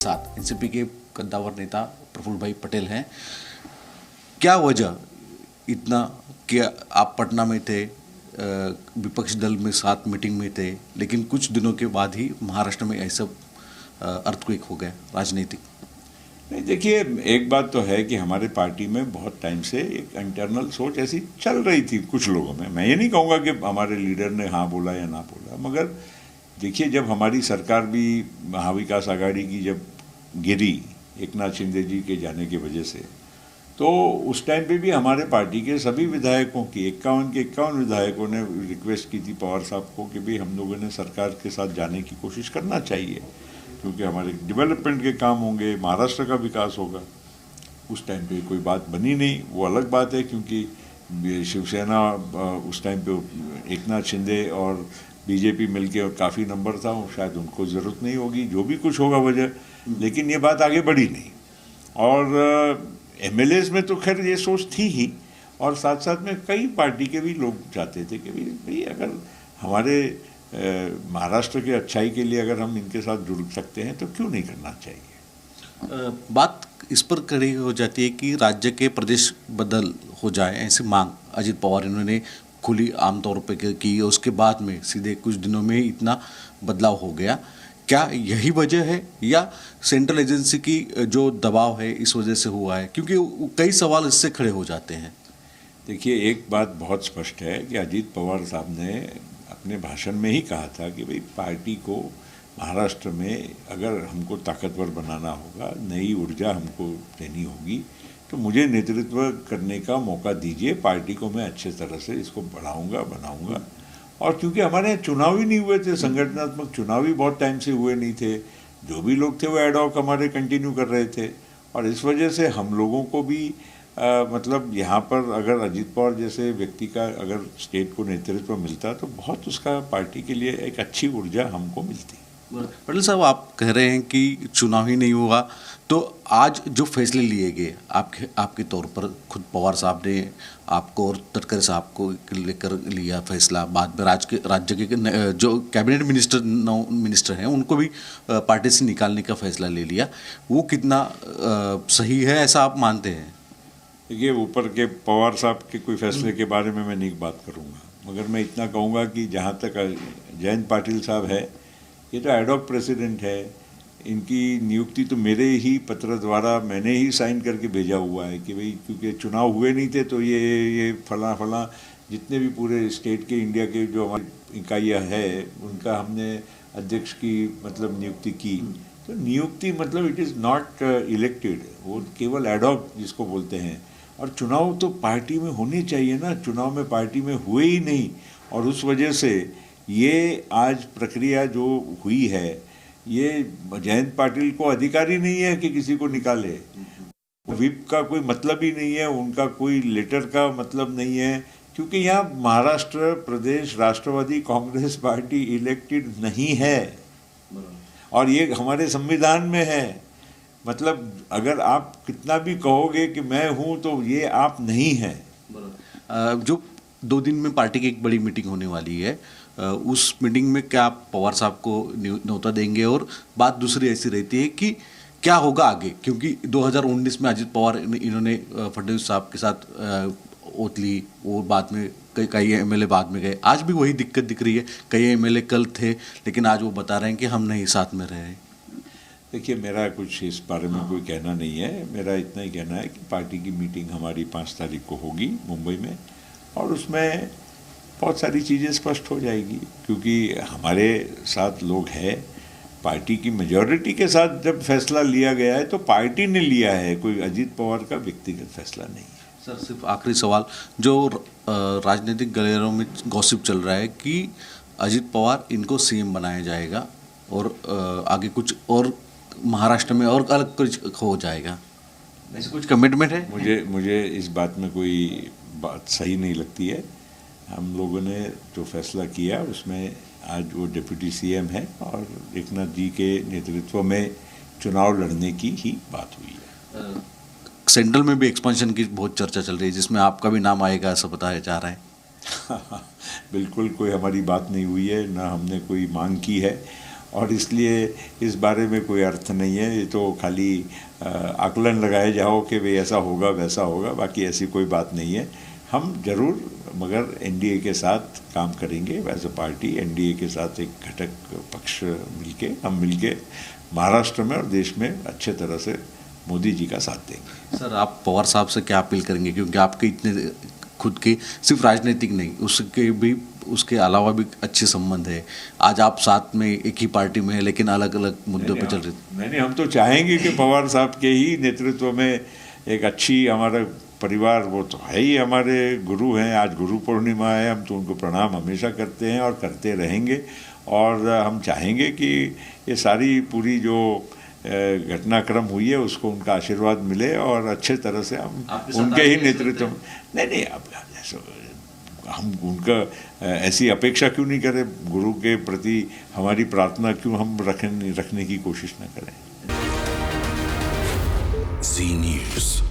साथ एनसीपी के कद्दावर नेता प्रफुल्ल भाई पटेल हैं। क्या वजह इतना कि आप पटना में थे, विपक्ष दल में साथ मीटिंग में थे, लेकिन कुछ दिनों के बाद ही महाराष्ट्र में ऐसा अर्थक्वेक हो गया राजनीतिक? नहीं, देखिए, एक बात तो है कि हमारे पार्टी में बहुत टाइम से एक इंटरनल सोच ऐसी चल रही थी कुछ लोगों में। मैं ये नहीं कहूँगा कि हमारे लीडर ने हाँ बोला या ना बोला, मगर देखिए, जब हमारी सरकार भी महाविकास आघाड़ी की जब गिरी एकनाथ शिंदे जी के जाने की वजह से, तो उस टाइम पे भी हमारे पार्टी के सभी विधायकों की 51 विधायकों ने रिक्वेस्ट की थी पवार साहब को कि भाई हम लोगों ने सरकार के साथ जाने की कोशिश करना चाहिए, क्योंकि हमारे डेवलपमेंट के काम होंगे, महाराष्ट्र का विकास होगा। उस टाइम पे कोई बात बनी नहीं, वो अलग बात है, क्योंकि शिवसेना उस टाइम पे एकनाथ शिंदे और बीजेपी मिलके और काफ़ी नंबर था, शायद उनको ज़रूरत नहीं होगी, जो भी कुछ होगा वजह, लेकिन ये बात आगे बढ़ी नहीं। और एमएलएस में तो खैर ये सोच थी ही, और साथ साथ में कई पार्टी के भी लोग चाहते थे कि भाई अगर हमारे महाराष्ट्र की अच्छाई के लिए अगर हम इनके साथ जुड़ सकते हैं तो क्यों नहीं करना चाहिए। बात इस पर खड़ी हो जाती है कि राज्य के प्रदेश बदल हो जाए, ऐसी मांग अजित पवार इन्होंने खुली आमतौर पर की। उसके बाद में सीधे कुछ दिनों में इतना बदलाव हो गया। क्या यही वजह है या सेंट्रल एजेंसी की जो दबाव है इस वजह से हुआ है? क्योंकि कई सवाल इससे खड़े हो जाते हैं। देखिए, एक बात बहुत स्पष्ट है कि अजित पवार साहब ने अपने भाषण में ही कहा था कि भाई पार्टी को महाराष्ट्र में अगर हमको ताकतवर बनाना होगा, नई ऊर्जा हमको देनी होगी, तो मुझे नेतृत्व करने का मौका दीजिए, पार्टी को मैं अच्छे तरह से इसको बढ़ाऊंगा, बनाऊंगा। और क्योंकि हमारे यहाँ चुनाव ही नहीं हुए थे, संगठनात्मक चुनाव ही बहुत टाइम से हुए नहीं थे, जो भी लोग थे वो एडहॉक हमारे कंटिन्यू कर रहे थे, और इस वजह से हम लोगों को भी मतलब यहाँ पर अगर अजित पवार जैसे व्यक्ति का अगर स्टेट को नेतृत्व मिलता तो बहुत उसका पार्टी के लिए एक अच्छी ऊर्जा हमको मिलती। पटेल साहब, आप कह रहे हैं कि चुनाव ही नहीं हुआ, तो आज जो फैसले लिए गए आपके तौर पर, खुद पवार साहब ने आपको और तटकरे साहब को लेकर लिया फैसला, बाद में राज्य के जो कैबिनेट मिनिस्टर हैं उनको भी पार्टी से निकालने का फैसला ले लिया, वो कितना सही है, ऐसा आप मानते हैं? देखिए, ऊपर के पवार साहब के कोई फैसले के बारे में मैं नहीं बात करूँगा, मगर मैं इतना कहूँगा कि जहाँ तक जयंत पाटिल साहब है, ये तो एडहॉक प्रेसिडेंट है, इनकी नियुक्ति तो मेरे ही पत्र द्वारा मैंने ही साइन करके भेजा हुआ है कि भाई क्योंकि चुनाव हुए नहीं थे तो ये फला जितने भी पूरे स्टेट के इंडिया के जो हमारी इकाइयाँ है उनका हमने अध्यक्ष की मतलब नियुक्ति की। तो नियुक्ति मतलब इट इज़ नॉट इलेक्टेड, वो केवल एडहॉक जिसको बोलते हैं। और चुनाव तो पार्टी में होने चाहिए ना, चुनाव में पार्टी में हुए ही नहीं, और उस वजह से ये आज प्रक्रिया जो हुई है, ये जयंत पाटिल को अधिकार ही नहीं है कि किसी को निकाले, विप का कोई मतलब ही नहीं है, उनका कोई लेटर का मतलब नहीं है, क्योंकि यहाँ महाराष्ट्र प्रदेश राष्ट्रवादी कांग्रेस पार्टी इलेक्टेड नहीं है, और ये हमारे संविधान में है। मतलब अगर आप कितना भी कहोगे कि मैं हूँ तो ये आप नहीं है। जो 2 दिन में पार्टी की एक बड़ी मीटिंग होने वाली है, उस मीटिंग में क्या आप पवार साहब को न्योता देंगे? और बात दूसरी ऐसी रहती है कि क्या होगा आगे, क्योंकि 2019 में अजित पवार इन्होंने फडणवीस साहब के साथ ओथ ली, वो बाद में कई एमएलए बाद में गए। आज भी वही दिक्कत दिख रही है, कई एमएलए कल थे लेकिन आज वो बता रहे हैं कि हम नहीं साथ में रहे। देखिए, मेरा कुछ इस बारे में कोई कहना नहीं है, मेरा इतना ही कहना है कि पार्टी की मीटिंग हमारी 5 तारीख को होगी मुंबई में, और उसमें बहुत सारी चीज़ें स्पष्ट हो जाएगी, क्योंकि हमारे साथ लोग हैं, पार्टी की मेजॉरिटी के साथ जब फैसला लिया गया है तो पार्टी ने लिया है, कोई अजित पवार का व्यक्तिगत फैसला नहीं है। सर, सिर्फ आखिरी सवाल, जो राजनीतिक गलियारों में गॉसिप चल रहा है कि अजित पवार इनको सीएम बनाया जाएगा और आगे कुछ और महाराष्ट्र में और अलग कुछ हो जाएगा, ऐसे कुछ कमिटमेंट है? मुझे इस बात में कोई बात सही नहीं लगती है। हम लोगों ने जो फैसला किया उसमें आज वो डिप्टी सीएम है और एकनाथ जी के नेतृत्व में चुनाव लड़ने की ही बात हुई है। सेंट्रल में भी एक्सपेंशन की बहुत चर्चा चल रही है, जिसमें आपका भी नाम आएगा ऐसा बताया जा रहा है। बिल्कुल कोई हमारी बात नहीं हुई है, ना हमने कोई मांग की है, और इसलिए इस बारे में कोई अर्थ नहीं है। ये तो खाली आकलन लगाए जाओ कि भाई ऐसा होगा वैसा होगा, बाकी ऐसी कोई बात नहीं है। हम जरूर मगर एनडीए के साथ काम करेंगे एज अ पार्टी। एनडीए के साथ एक घटक पक्ष हम मिलके महाराष्ट्र में और देश में अच्छे तरह से मोदी जी का साथ देंगे। सर, आप पवार साहब से क्या अपील करेंगे, क्योंकि आपके इतने खुद के सिर्फ राजनीतिक नहीं, उसके अलावा भी अच्छे संबंध है। आज आप साथ में एक ही पार्टी में है लेकिन अलग अलग मुद्दों पे चल रहे। नहीं, हम तो चाहेंगे कि पवार साहब के ही नेतृत्व में एक अच्छी, हमारा परिवार वो तो है ही, हमारे गुरु हैं। आज गुरु पूर्णिमा है, हम तो उनको प्रणाम हमेशा करते हैं और करते रहेंगे। और हम चाहेंगे कि ये सारी पूरी जो घटनाक्रम हुई है उसको उनका आशीर्वाद मिले और अच्छे तरह से हम उनके ही नेतृत्व में। नहीं, अब हम उनका ऐसी अपेक्षा क्यों नहीं करें, गुरु के प्रति हमारी प्रार्थना क्यों हम रखने की कोशिश न करें। जी न्यूज़।